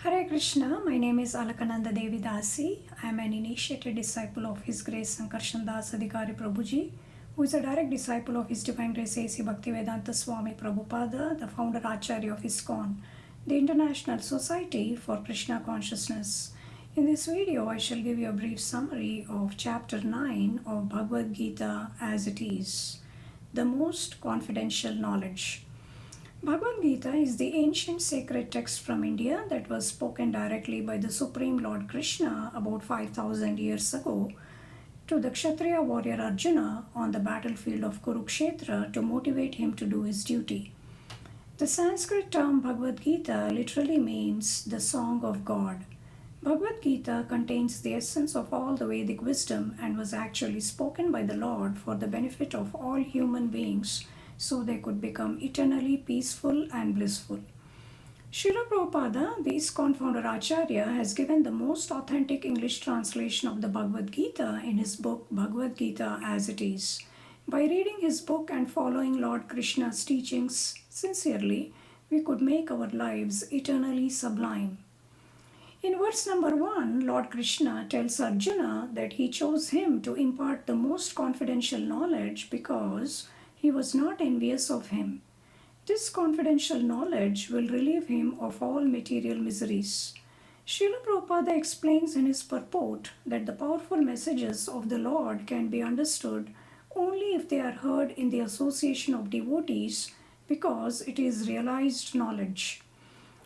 Hare Krishna, my name is Alakananda Devi Dasi. I am an initiated disciple of His Grace Sankarshan Das Adhikari Prabhuji, who is a direct disciple of His Divine Grace A.C. Bhaktivedanta Swami Prabhupada, the founder Acharya of ISKCON, the International Society for Krishna Consciousness. In this video, I shall give you a brief summary of Chapter 9 of Bhagavad Gita as it is, the most confidential knowledge. Bhagavad Gita is the ancient sacred text from India that was spoken directly by the Supreme Lord Krishna about 5000 years ago to the Kshatriya warrior Arjuna on the battlefield of Kurukshetra to motivate him to do his duty. The Sanskrit term Bhagavad Gita literally means the song of God. Bhagavad Gita contains the essence of all the Vedic wisdom and was actually spoken by the Lord for the benefit of all human beings, so they could become eternally peaceful and blissful. Srila Prabhupada, the ISKCON founder Acharya, has given the most authentic English translation of the Bhagavad Gita in his book Bhagavad Gita as it is. By reading his book and following Lord Krishna's teachings sincerely, we could make our lives eternally sublime. In verse number 1, Lord Krishna tells Arjuna that he chose him to impart the most confidential knowledge because he was not envious of him. This confidential knowledge will relieve him of all material miseries. Srila Prabhupada explains in his purport that the powerful messages of the Lord can be understood only if they are heard in the association of devotees because it is realized knowledge.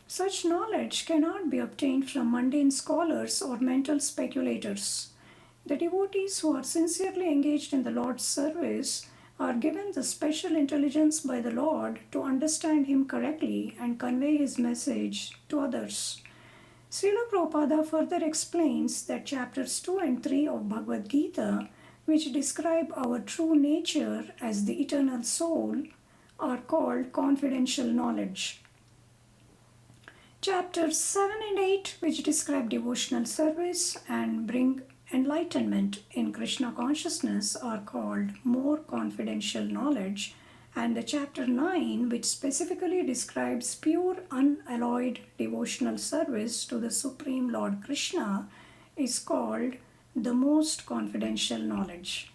Such knowledge cannot be obtained from mundane scholars or mental speculators. The devotees who are sincerely engaged in the Lord's service are given the special intelligence by the Lord to understand Him correctly and convey His message to others. Srila Prabhupada further explains that chapters 2 and 3 of Bhagavad Gita, which describe our true nature as the eternal soul, are called confidential knowledge. Chapters 7 and 8, which describe devotional service and bring enlightenment in Krishna consciousness, are called more confidential knowledge, and the chapter 9, which specifically describes pure unalloyed devotional service to the Supreme Lord Krishna, is called the most confidential knowledge.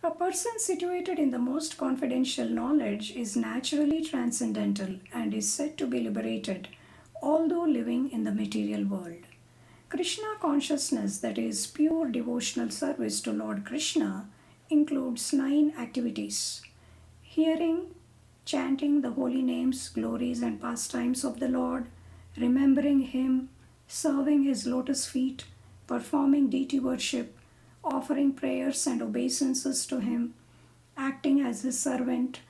A person situated in the most confidential knowledge is naturally transcendental and is said to be liberated, although living in the material world. Krishna consciousness, that is pure devotional service to Lord Krishna, includes 9 activities: hearing, chanting the holy names, glories and pastimes of the Lord, remembering Him, serving His lotus feet, performing deity worship, offering prayers and obeisances to Him, acting as His servant,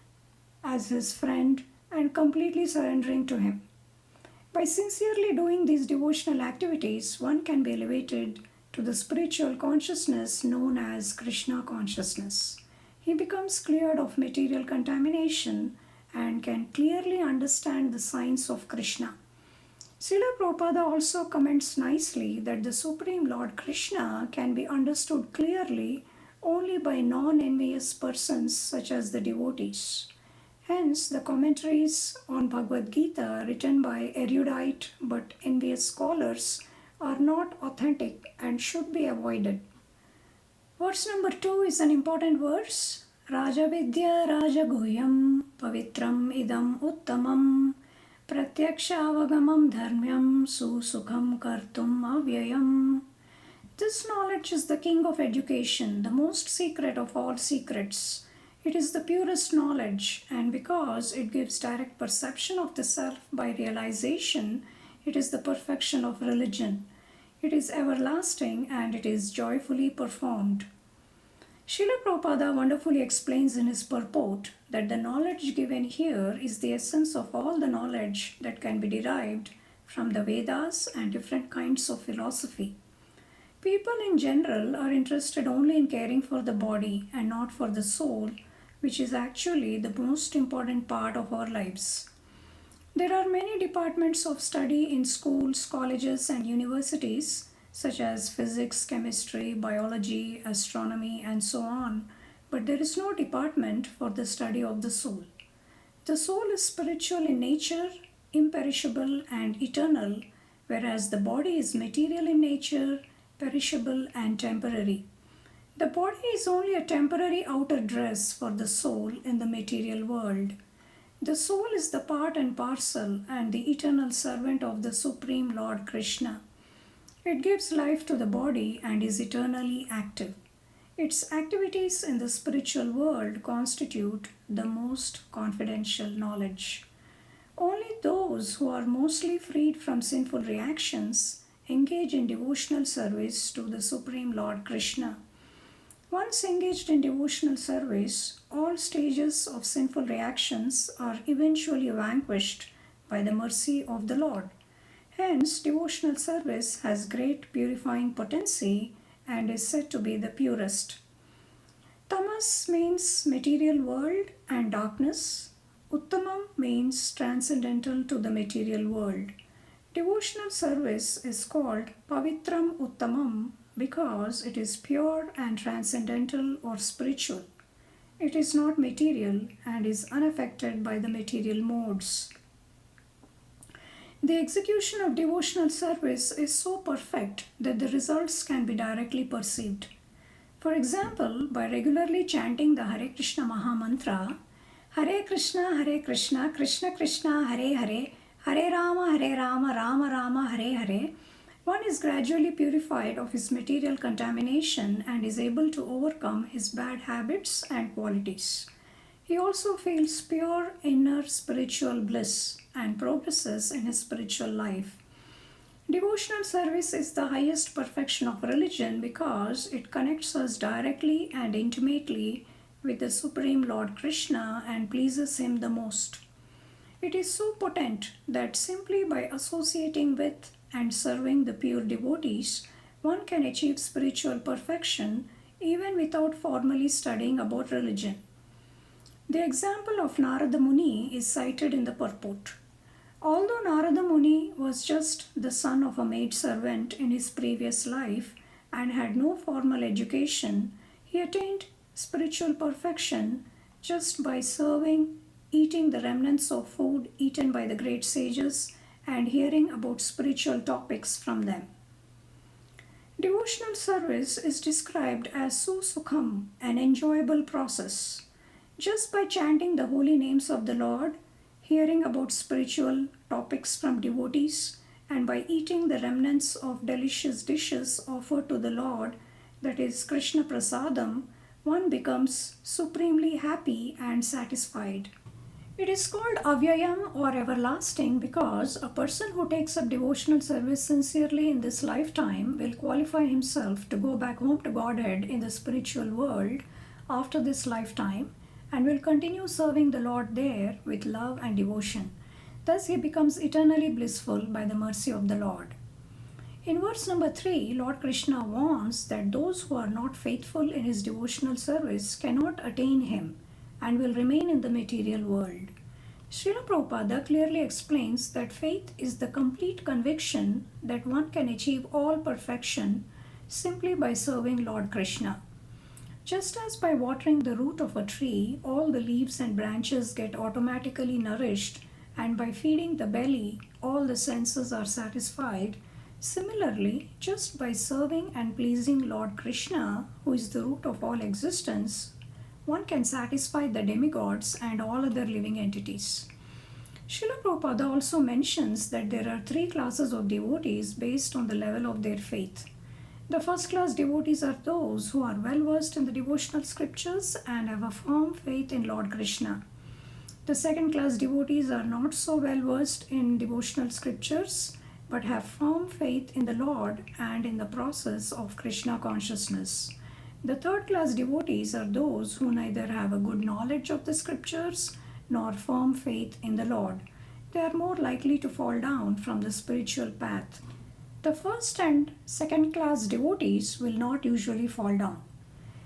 as His friend, and completely surrendering to Him. By sincerely doing these devotional activities, one can be elevated to the spiritual consciousness known as Krishna consciousness. He becomes cleared of material contamination and can clearly understand the signs of Krishna. Srila Prabhupada also comments nicely that the Supreme Lord Krishna can be understood clearly only by non-envious persons such as the devotees. Hence, the commentaries on Bhagavad Gita written by erudite but envious scholars are not authentic and should be avoided. Verse number 2 is an important verse. Raja Vidya Raja Guhyam Pavitram Idam Uttamam Pratyakshaavagamam Dharmyam Susukham Kartum Avyayam. This knowledge is the king of education, the most secret of all secrets. It is the purest knowledge, and because it gives direct perception of the self by realization, it is the perfection of religion. It is everlasting and it is joyfully performed. Srila Prabhupada wonderfully explains in his purport that the knowledge given here is the essence of all the knowledge that can be derived from the Vedas and different kinds of philosophy. People in general are interested only in caring for the body and not for the soul, which is actually the most important part of our lives. There are many departments of study in schools, colleges, and universities, such as physics, chemistry, biology, astronomy, and so on, but there is no department for the study of the soul. The soul is spiritual in nature, imperishable, and eternal, whereas the body is material in nature, perishable, and temporary. The body is only a temporary outer dress for the soul in the material world. The soul is the part and parcel and the eternal servant of the Supreme Lord Krishna. It gives life to the body and is eternally active. Its activities in the spiritual world constitute the most confidential knowledge. Only those who are mostly freed from sinful reactions engage in devotional service to the Supreme Lord Krishna. Once engaged in devotional service, all stages of sinful reactions are eventually vanquished by the mercy of the Lord. Hence, devotional service has great purifying potency and is said to be the purest. Tamas means material world and darkness. Uttamam means transcendental to the material world. Devotional service is called Pavitram Uttamam because it is pure and transcendental or spiritual. It is not material and is unaffected by the material modes. The execution of devotional service is so perfect that the results can be directly perceived. For example, by regularly chanting the Hare Krishna Maha Mantra, Hare Krishna, Krishna Krishna, Hare Hare, Hare Rama, Rama Rama, Hare Hare, one is gradually purified of his material contamination and is able to overcome his bad habits and qualities. He also feels pure inner spiritual bliss and progresses in his spiritual life. Devotional service is the highest perfection of religion because it connects us directly and intimately with the Supreme Lord Krishna and pleases him the most. It is so potent that simply by associating with and serving the pure devotees, one can achieve spiritual perfection even without formally studying about religion. The example of Narada Muni is cited in the purport. Although Narada Muni was just the son of a maidservant in his previous life and had no formal education, he attained spiritual perfection just by serving, eating the remnants of food eaten by the great sages, and hearing about spiritual topics from them. Devotional service is described as susukham, an enjoyable process. Just by chanting the holy names of the Lord, hearing about spiritual topics from devotees, and by eating the remnants of delicious dishes offered to the Lord, that is Krishna Prasadam, one becomes supremely happy and satisfied. It is called avyayam or everlasting because a person who takes up devotional service sincerely in this lifetime will qualify himself to go back home to Godhead in the spiritual world after this lifetime and will continue serving the Lord there with love and devotion. Thus he becomes eternally blissful by the mercy of the Lord. In verse number 3, Lord Krishna warns that those who are not faithful in his devotional service cannot attain him and will remain in the material world. Srila Prabhupada clearly explains that faith is the complete conviction that one can achieve all perfection simply by serving Lord Krishna. Just as by watering the root of a tree, all the leaves and branches get automatically nourished, and by feeding the belly, all the senses are satisfied, similarly, just by serving and pleasing Lord Krishna, who is the root of all existence, one can satisfy the demigods and all other living entities. Srila Prabhupada also mentions that there are 3 classes of devotees based on the level of their faith. The first class devotees are those who are well versed in the devotional scriptures and have a firm faith in Lord Krishna. The second class devotees are not so well versed in devotional scriptures but have firm faith in the Lord and in the process of Krishna consciousness. The third class devotees are those who neither have a good knowledge of the scriptures nor firm faith in the Lord. They are more likely to fall down from the spiritual path. The first and second class devotees will not usually fall down.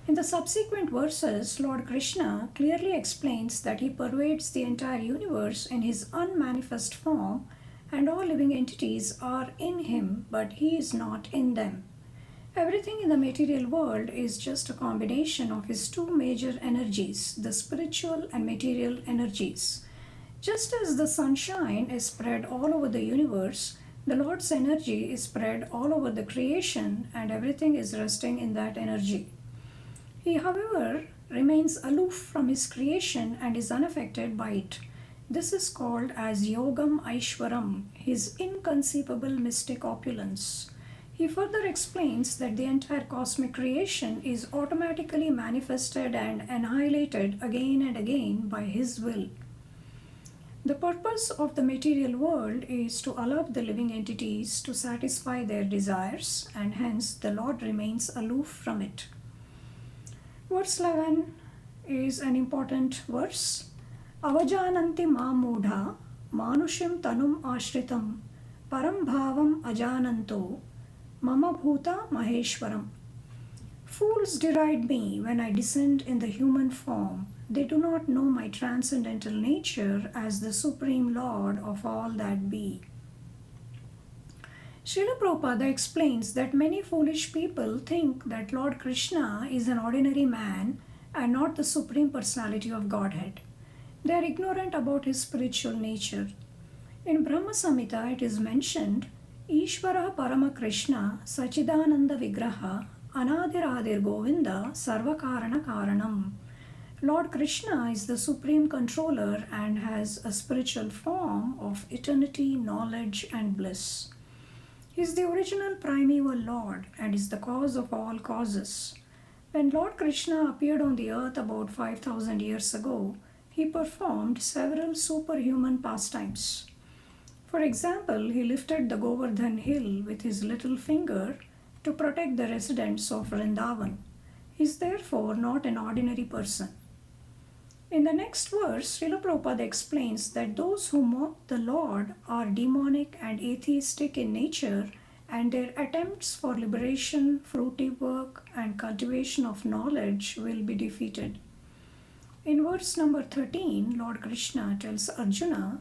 In the subsequent verses, Lord Krishna clearly explains that he pervades the entire universe in his unmanifest form and all living entities are in him, but he is not in them. Everything in the material world is just a combination of his 2 major energies, the spiritual and material energies. Just as the sunshine is spread all over the universe, The Lord's energy is spread all over the creation and everything is resting in that energy. He, however, remains aloof from his creation and is unaffected by it. This is called as Yogam Aishwaram, his inconceivable mystic opulence. He further explains that the entire cosmic creation is automatically manifested and annihilated again and again by his will. The purpose of the material world is to allow the living entities to satisfy their desires, and hence the Lord remains aloof from it. Verse 11 is an important verse. Avajananti ma mudha manushim tanum ashritam param bhavam ajananto mama bhuta maheshwaram. Fools deride me when I descend in the human form. They do not know my transcendental nature as the Supreme Lord of all that be. Srila Prabhupada explains that many foolish people think that Lord Krishna is an ordinary man and not the Supreme Personality of Godhead. They are ignorant about his spiritual nature. In Brahma Samhita it is mentioned, Ishvara Parama Krishna Sachidananda Vigraha Anadiradir Govinda Sarvakarana Karanam. Lord Krishna is the supreme controller and has a spiritual form of eternity, knowledge and bliss. He is the original primeval Lord and is the cause of all causes. When Lord Krishna appeared on the earth about 5,000 years ago, he performed several superhuman pastimes. For example, he lifted the Govardhan hill with his little finger to protect the residents of Vrindavan. He is therefore not an ordinary person. In the next verse, Srila Prabhupada explains that those who mock the Lord are demonic and atheistic in nature, and their attempts for liberation, fruitive work, and cultivation of knowledge will be defeated. In verse number 13, Lord Krishna tells Arjuna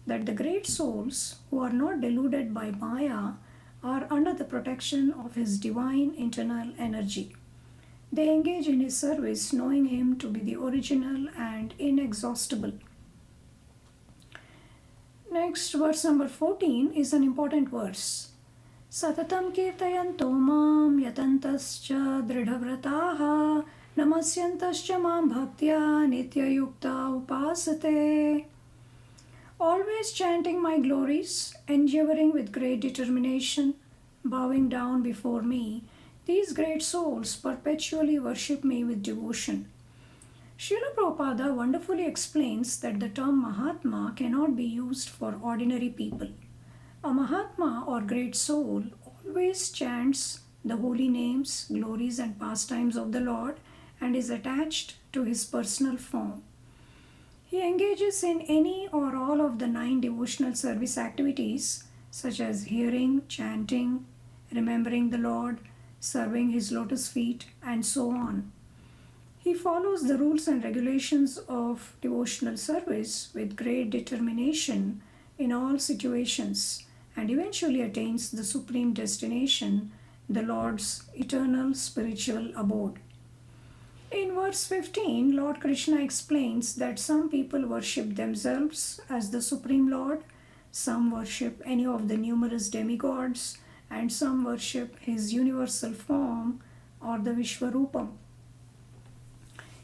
that the great souls who are not deluded by Maya are under the protection of his divine internal energy. They engage in his service knowing him to be the original and inexhaustible. Next, verse number 14 is an important verse. Satatam kirtayanto mam yatantascha dridhavrataha namasyantascha mam bhaktya nityayukta upasate. Always chanting my glories, endeavoring with great determination, bowing down before me, these great souls perpetually worship me with devotion. Srila Prabhupada wonderfully explains that the term Mahatma cannot be used for ordinary people. A Mahatma or great soul always chants the holy names, glories and pastimes of the Lord and is attached to his personal form. He engages in any or all of the 9 devotional service activities such as hearing, chanting, remembering the Lord, serving his lotus feet, and so on. He follows the rules and regulations of devotional service with great determination in all situations and eventually attains the supreme destination, the Lord's eternal spiritual abode. In verse 15, Lord Krishna explains that some people worship themselves as the Supreme Lord, some worship any of the numerous demigods, and some worship his universal form or the Vishwarupam.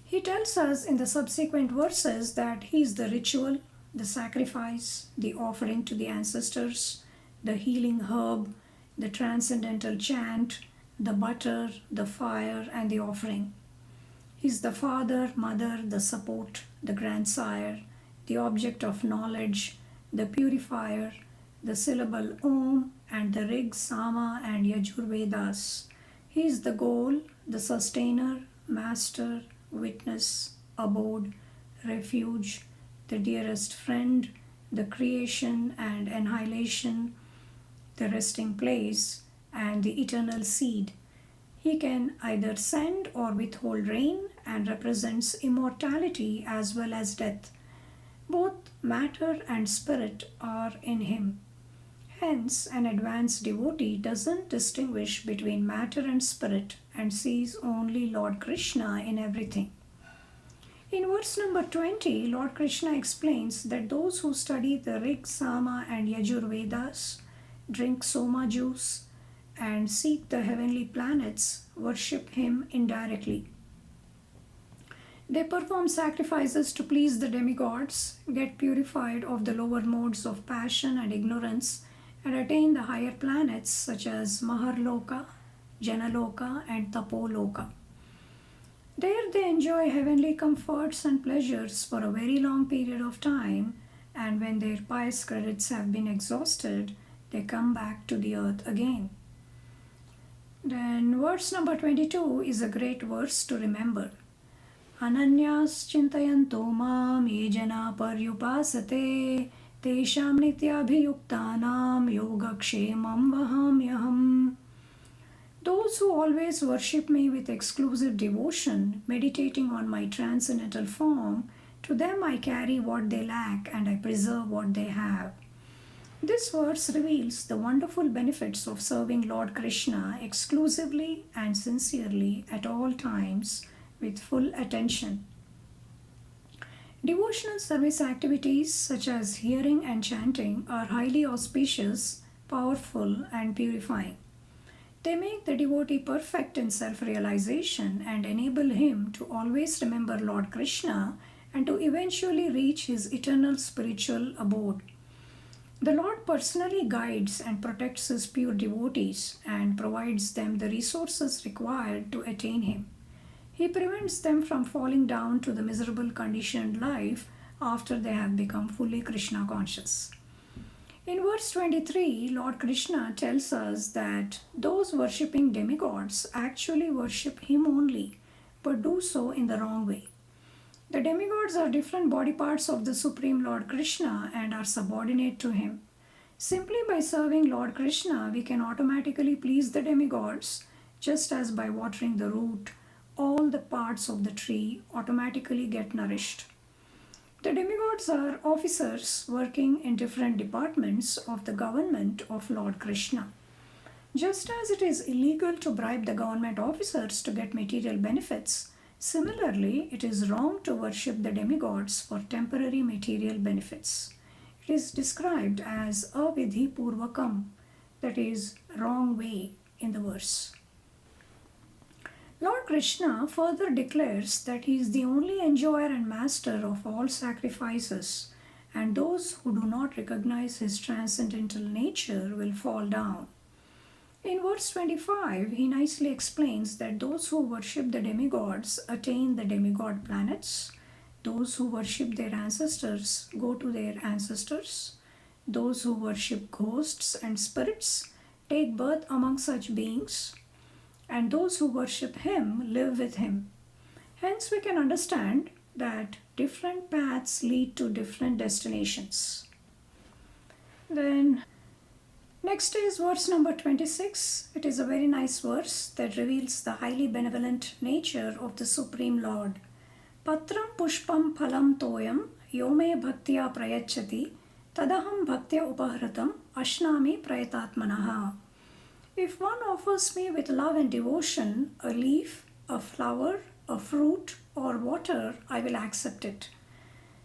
He tells us in the subsequent verses that he is the ritual, the sacrifice, the offering to the ancestors, the healing herb, the transcendental chant, the butter, the fire, and the offering. He is the father, mother, the support, the grandsire, the object of knowledge, the purifier, the syllable Om, and the Rig, Sama, and Yajur Vedas. He is the goal, the sustainer, master, witness, abode, refuge, the dearest friend, the creation and annihilation, the resting place, and the eternal seed. He can either send or withhold rain and represents immortality as well as death. Both matter and spirit are in him. Hence, an advanced devotee doesn't distinguish between matter and spirit and sees only Lord Krishna in everything. In verse number 20, Lord Krishna explains that those who study the Rig, Sama, and Yajur Vedas, drink soma juice, and seek the heavenly planets worship him indirectly. They perform sacrifices to please the demigods, get purified of the lower modes of passion and ignorance, and attain the higher planets such as Maharloka, Janaloka, and Tapoloka. There they enjoy heavenly comforts and pleasures for a very long period of time, and when their pious credits have been exhausted, they come back to the earth again. Then verse number 22 is a great verse to remember. Ananyas chintayanto mam ye jana paryupasate tesham nityabhiyuktanam yogakshemam vahamyaham. Those who always worship me with exclusive devotion, meditating on my transcendental form, to them I carry what they lack and I preserve what they have. This verse reveals the wonderful benefits of serving Lord Krishna exclusively and sincerely at all times with full attention. Devotional service activities such as hearing and chanting are highly auspicious, powerful, and purifying. They make the devotee perfect in self-realization and enable him to always remember Lord Krishna and to eventually reach his eternal spiritual abode. The Lord personally guides and protects his pure devotees and provides them the resources required to attain him. He prevents them from falling down to the miserable conditioned life after they have become fully Krishna conscious. In verse 23, Lord Krishna tells us that those worshipping demigods actually worship him only, but do so in the wrong way. The demigods are different body parts of the Supreme Lord Krishna and are subordinate to him. Simply by serving Lord Krishna, we can automatically please the demigods, just as by watering the root, all the parts of the tree automatically get nourished. The demigods are officers working in different departments of the government of Lord Krishna. Just as it is illegal to bribe the government officers to get material benefits, similarly, it is wrong to worship the demigods for temporary material benefits. It is described as avidhi purvakam, that is, wrong way in the verse. Lord Krishna further declares that he is the only enjoyer and master of all sacrifices, and those who do not recognize his transcendental nature will fall down. In verse 25, he nicely explains that those who worship the demigods attain the demigod planets, those who worship their ancestors go to their ancestors, those who worship ghosts and spirits take birth among such beings, and those who worship him live with him. Hence, we can understand that different paths lead to different destinations. Then, next is verse number 26. It is a very nice verse that reveals the highly benevolent nature of the Supreme Lord. Patram pushpam phalam toyam yome bhaktya prayachati tadaham bhaktya upahratam ashnami prayatatmanaha. If one offers me with love and devotion a leaf, a flower, a fruit, or water, I will accept it.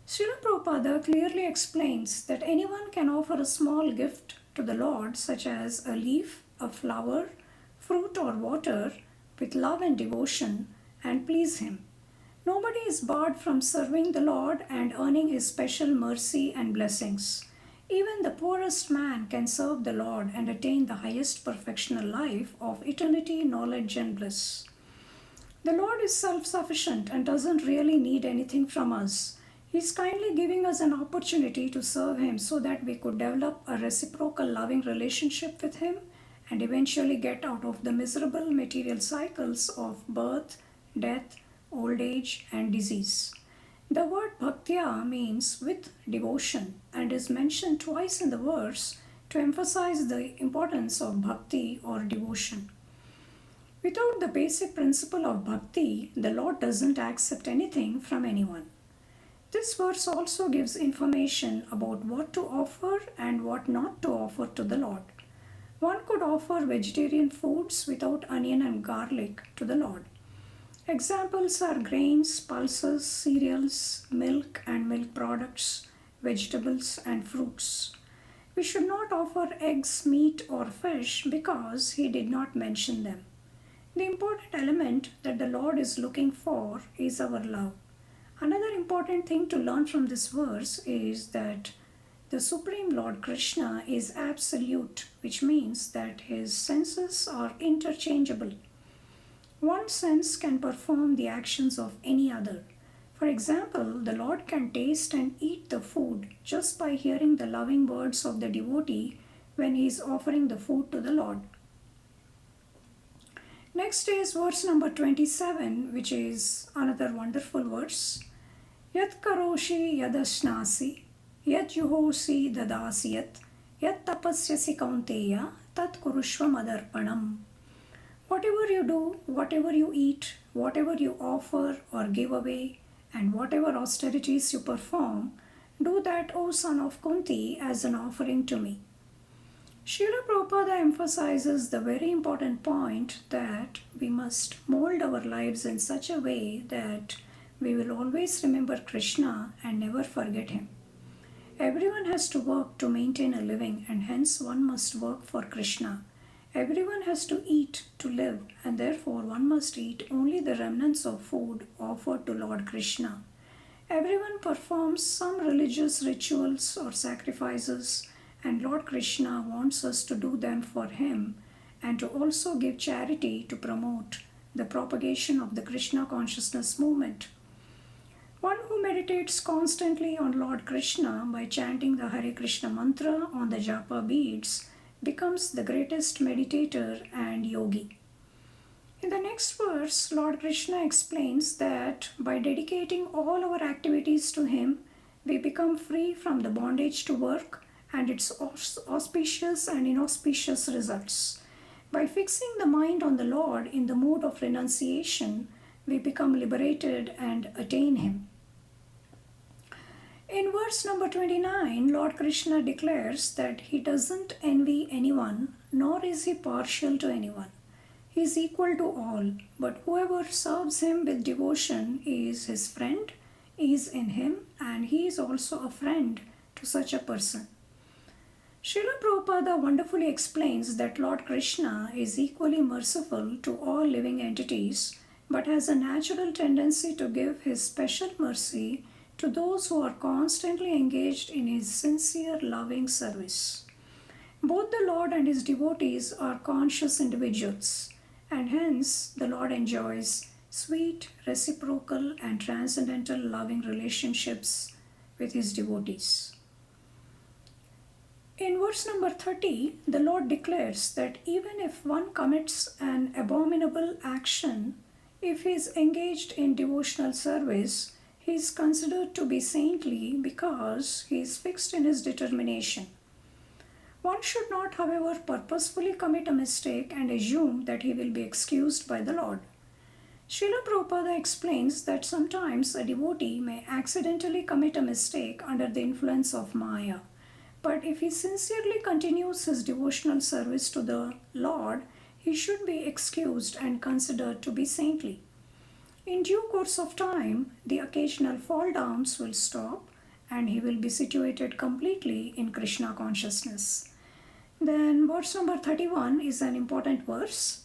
Srila Prabhupada clearly explains that anyone can offer a small gift to the Lord, such as a leaf, a flower, fruit, or water, with love and devotion, and please him. Nobody is barred from serving the Lord and earning his special mercy and blessings. Even the poorest man can serve the Lord and attain the highest perfectional life of eternity, knowledge, and bliss. The Lord is self-sufficient and doesn't really need anything from us. He is kindly giving us an opportunity to serve him so that we could develop a reciprocal loving relationship with him and eventually get out of the miserable material cycles of birth, death, old age, and disease. The word bhaktya means with devotion and is mentioned twice in the verse to emphasize the importance of bhakti or devotion. Without the basic principle of bhakti, the Lord doesn't accept anything from anyone. This verse also gives information about what to offer and what not to offer to the Lord. One could offer vegetarian foods without onion and garlic to the Lord. Examples are grains, pulses, cereals, milk and milk products, vegetables and fruits. We should not offer eggs, meat, or fish because he did not mention them. The important element that the Lord is looking for is our love. Another important thing to learn from this verse is that the Supreme Lord Krishna is absolute, which means that his senses are interchangeable. One sense can perform the actions of any other. For example, the Lord can taste and eat the food just by hearing the loving words of the devotee when he is offering the food to the Lord. Next is verse number 27, which is another wonderful verse. Yat karoshi yadashnasi, yat juhosi dadasiyat, yat tapasyasi kaunteya, tat kurushva madarpanam. Whatever you do, whatever you eat, whatever you offer or give away, and whatever austerities you perform, do that, O son of Kunti, as an offering to me. Srila Prabhupada emphasizes the very important point that we must mold our lives in such a way that we will always remember Krishna and never forget him. Everyone has to work to maintain a living, and hence one must work for Krishna. Everyone has to eat to live, and therefore one must eat only the remnants of food offered to Lord Krishna. Everyone performs some religious rituals or sacrifices, and Lord Krishna wants us to do them for him and to also give charity to promote the propagation of the Krishna consciousness movement. One who meditates constantly on Lord Krishna by chanting the Hare Krishna mantra on the japa beads becomes the greatest meditator and yogi. In the next verse, Lord Krishna explains that by dedicating all our activities to him, we become free from the bondage to work and its auspicious and inauspicious results. By fixing the mind on the Lord in the mood of renunciation, we become liberated and attain him. In verse number 29, Lord Krishna declares that he doesn't envy anyone, nor is he partial to anyone. He is equal to all, but whoever serves him with devotion is his friend, is in him, and he is also a friend to such a person. Srila Prabhupada wonderfully explains that Lord Krishna is equally merciful to all living entities, but has a natural tendency to give his special mercy to those who are constantly engaged in his sincere loving service. Both the Lord and his devotees are conscious individuals, and hence the Lord enjoys sweet, reciprocal, and transcendental loving relationships with his devotees. In verse number 30, the Lord declares that even if one commits an abominable action, if he is engaged in devotional service, he is considered to be saintly because he is fixed in his determination. One should not, however, purposefully commit a mistake and assume that he will be excused by the Lord. Srila Prabhupada explains that sometimes a devotee may accidentally commit a mistake under the influence of Maya. But if he sincerely continues his devotional service to the Lord, he should be excused and considered to be saintly. In due course of time, the occasional fall downs will stop and he will be situated completely in Krishna consciousness. Then verse number 31 is an important verse.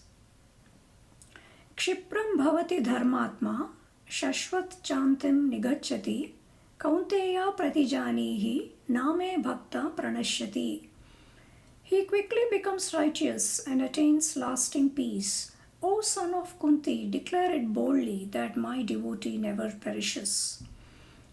Kshipram bhavati dharmatma shashvat chantim nigacchati kaunteya pratijanihi name bhakta pranashyati. He quickly becomes righteous and attains lasting peace. O son of Kunti, declare it boldly that my devotee never perishes.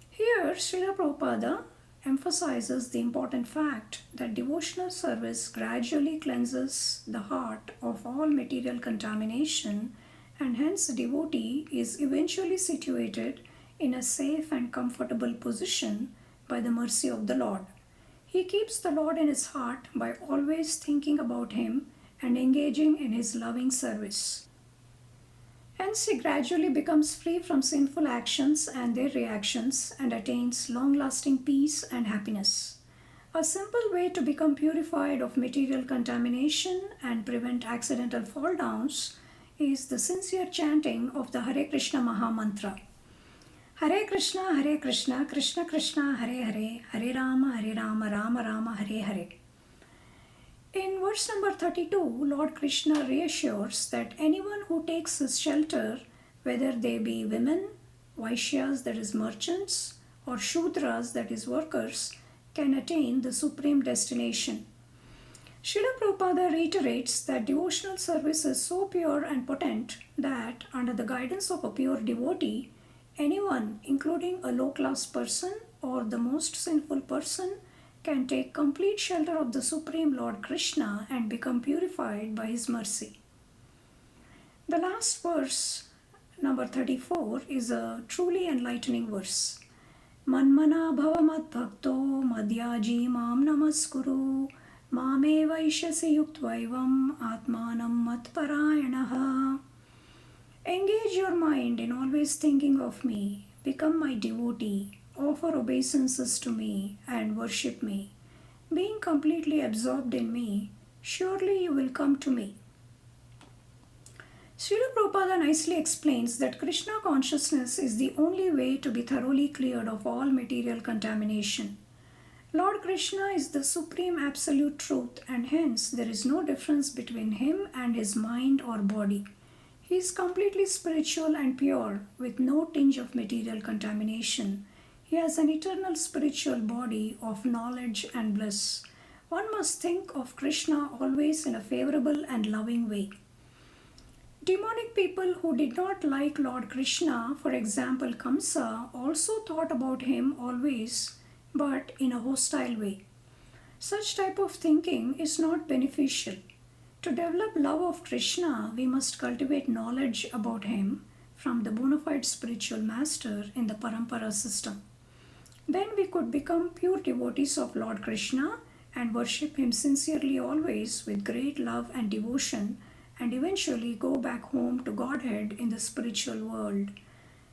Here, Srila Prabhupada emphasizes the important fact that devotional service gradually cleanses the heart of all material contamination, and hence the devotee is eventually situated in a safe and comfortable position by the mercy of the Lord. He keeps the Lord in his heart by always thinking about him and engaging in his loving service. Hence, he gradually becomes free from sinful actions and their reactions and attains long-lasting peace and happiness. A simple way to become purified of material contamination and prevent accidental fall downs is the sincere chanting of the Hare Krishna Maha Mantra. Hare Krishna, Krishna Krishna, Hare Hare, Hare Rama, Rama Rama, Hare Hare. In verse number 32, Lord Krishna reassures that anyone who takes his shelter, whether they be women, Vaishyas, that is merchants, or Shudras, that is workers, can attain the supreme destination. Srila Prabhupada reiterates that devotional service is so pure and potent that, under the guidance of a pure devotee, anyone, including a low-class person or the most sinful person, can take complete shelter of the Supreme Lord Krishna and become purified by His mercy. The last verse, number 34, is a truly enlightening verse. Manmana bhava mad bhakto madhyaji mam namaskuru mame vaishyasi yuktvaivam atmanam matparayanaha. Engage your mind in always thinking of me, become my devotee, offer obeisances to me and worship me. Being completely absorbed in me, surely you will come to me. Srila Prabhupada nicely explains that Krishna consciousness is the only way to be thoroughly cleared of all material contamination. Lord Krishna is the supreme absolute truth, and hence there is no difference between him and his mind or body. He is completely spiritual and pure, with no tinge of material contamination. He has an eternal spiritual body of knowledge and bliss. One must think of Krishna always in a favorable and loving way. Demonic people who did not like Lord Krishna, for example Kamsa, also thought about him always, but in a hostile way. Such type of thinking is not beneficial. To develop love of Krishna, we must cultivate knowledge about him from the bona fide spiritual master in the Parampara system. Then we could become pure devotees of Lord Krishna and worship him sincerely always with great love and devotion, and eventually go back home to Godhead in the spiritual world.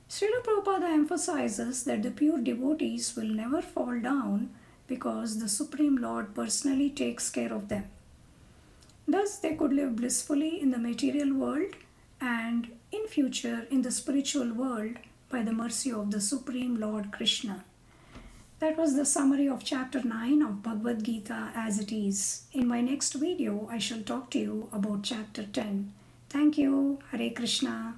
Srila Prabhupada emphasizes that the pure devotees will never fall down because the Supreme Lord personally takes care of them. Thus they could live blissfully in the material world and in future in the spiritual world by the mercy of the Supreme Lord Krishna. That was the summary of chapter 9 of Bhagavad Gita as it is. In my next video, I shall talk to you about chapter 10. Thank you. Hare Krishna.